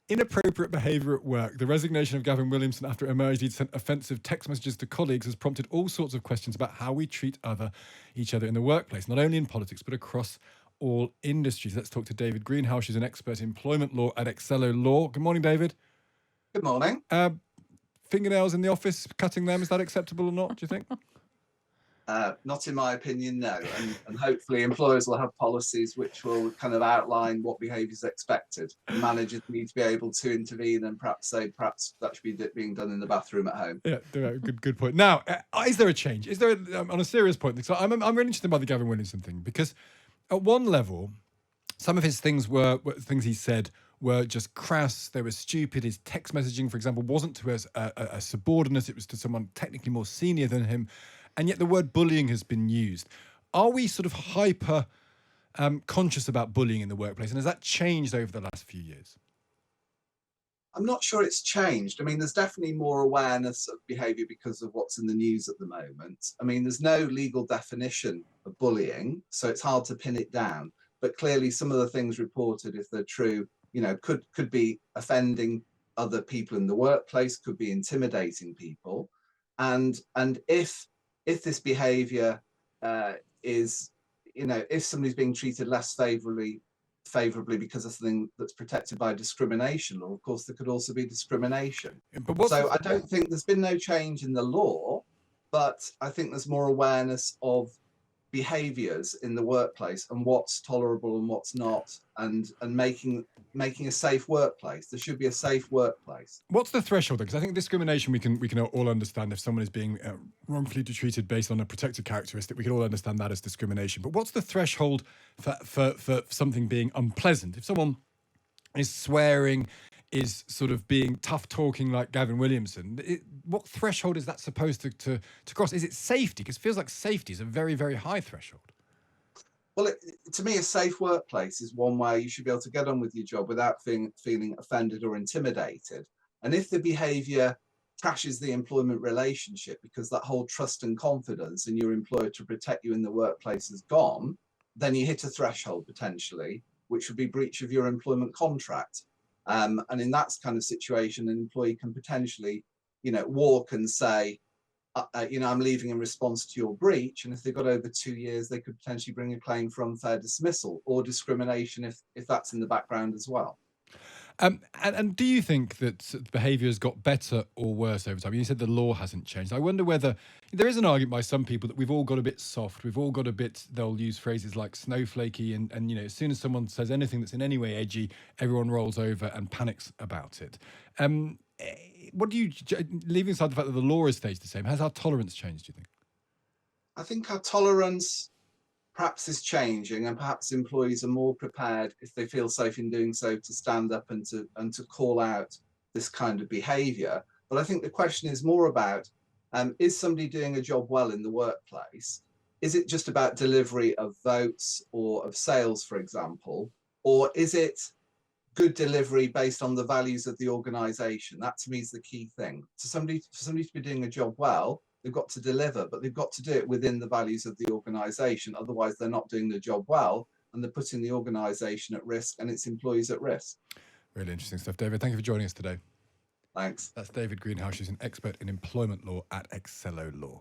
Inappropriate behaviour at work. The resignation of Gavin Williamson after it emerged he'd sent offensive text messages to colleagues has prompted all sorts of questions about how we treat each other in the workplace, not only in politics, but across all industries. Let's talk to David Greenhalgh, who's an expert in employment law at Excello Law. Good morning, David. Good morning. Fingernails in the office, cutting them, is that acceptable or not, do you think? Not in my opinion, no. And hopefully employers will have policies which will kind of outline what behaviour is expected. And managers need to be able to intervene and perhaps that should be being done in the bathroom at home. Yeah, good point. Now, is there a change? Is there, on a serious point, so I'm really interested by the Gavin Williamson thing, because at one level, some of his things were things he said were just crass, they were stupid. His text messaging, for example, wasn't to a subordinate, it was to someone technically more senior than him. And yet the word bullying has been used. Are we sort of hyper conscious about bullying in the workplace? And has that changed over the last few years? I'm not sure it's changed. I mean, there's definitely more awareness of behaviour because of what's in the news at the moment. I mean, there's no legal definition of bullying, so it's hard to pin it down. But clearly some of the things reported, if they're true, could be offending other people in the workplace, could be intimidating people. And if this behaviour is, if somebody's being treated less favourably because of something that's protected by discrimination law, of course, there could also be discrimination. So I don't think there's been no change in the law, but I think there's more awareness of behaviours in the workplace and what's tolerable and what's not, and making a safe workplace. There should be a safe workplace. What's the threshold? Because I think discrimination we can all understand. If someone is being wrongfully treated based on a protected characteristic, we can all understand that as discrimination. But what's the threshold for something being unpleasant? If someone is swearing, is sort of being tough talking like Gavin Williamson, what threshold is that supposed to cross? Is it safety? Because it feels like safety is a very, very high threshold. Well, to me, a safe workplace is one where you should be able to get on with your job without feeling offended or intimidated. And if the behaviour trashes the employment relationship because that whole trust and confidence in your employer to protect you in the workplace is gone, then you hit a threshold potentially, which would be breach of your employment contract. And in that kind of situation, an employee can potentially, walk and say, I'm leaving in response to your breach. And if they've got over 2 years, they could potentially bring a claim for unfair dismissal or discrimination if that's in the background as well. And do you think that behaviour has got better or worse over time? You said the law hasn't changed. I wonder whether there is an argument by some people that we've all got a bit soft. We've all got a bit, they'll use phrases like snowflakey. And as soon as someone says anything that's in any way edgy, everyone rolls over and panics about it. What do you, leaving aside the fact that the law has stayed the same, has our tolerance changed, do you think? I think our tolerance perhaps is changing, and perhaps employees are more prepared, if they feel safe in doing so, to stand up and to call out this kind of behaviour. But I think the question is more about, is somebody doing a job well in the workplace? Is it just about delivery of votes or of sales, for example? Or is it good delivery based on the values of the organisation? That to me is the key thing. For somebody to be doing a job well, they've got to deliver, but they've got to do it within the values of the organisation. Otherwise, they're not doing the job well, and they're putting the organisation at risk and its employees at risk. Really interesting stuff, David. Thank you for joining us today. Thanks. That's David Greenhalgh, who's an expert in employment law at Excello Law.